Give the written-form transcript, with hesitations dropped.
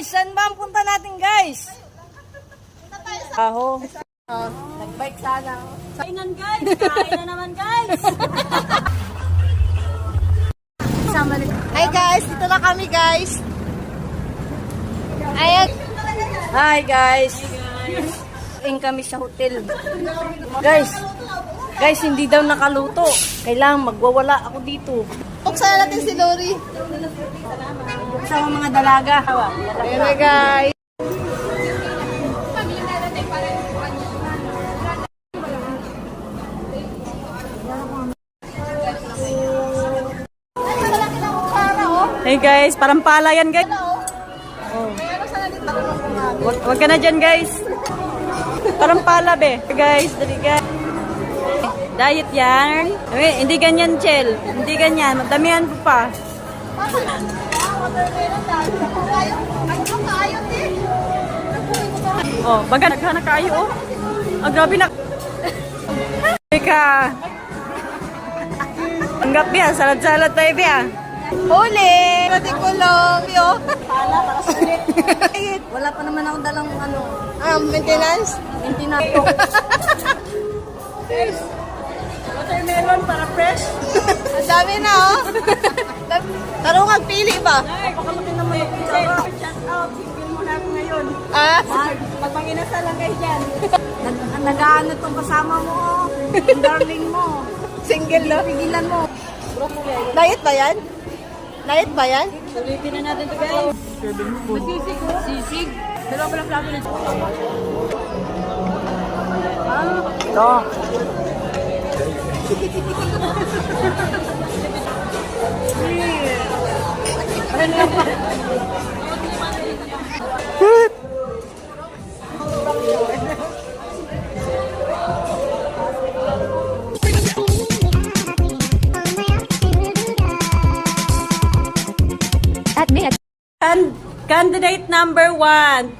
saan ba ang punta natin, guys? Aho. Nag-bike sana. Kainan guys! Kain na naman guys! Hi guys, dito na kami guys. Ayan. Hi guys. Ayan kami sa hotel. Guys, hindi daw nakaluto. Kailangan magwawala ako dito. Buksan natin si Lori. Sa mga dalaga. Ayan na guys. Hey guys, parang pala yan guys. Wag ka na dyan guys. Parang pala be. Guys, dali guys. Diet yan. Hindi ganyan, Chel. Hindi ganyan. Damihan ko pa. Oh, baga naghanak kayo oh. Ang grabe na. Teka. Tanggap yan. Salad-salad tayo be ah. Huli! Pati kulong. Yo. Pala, para sulit. Wala pa naman ako dalang ano. Maintenance? Maintenance. Watermelon para fresh. Ang dami na oh. Tarungang pili ba? Ay, baka mo naman yung shout out. Single mo na ako ngayon. Ah? Magpanginasal lang kayo dyan. Nag-ano tong kasama mo. Yung darling mo. Single no? Pigilan mo. Diet ba yan? Diet ba yan? Sulitin na natin ito guys. Masisig ko. Sisig. Dalawa pa lang plato na. Ito. Candidate number 1.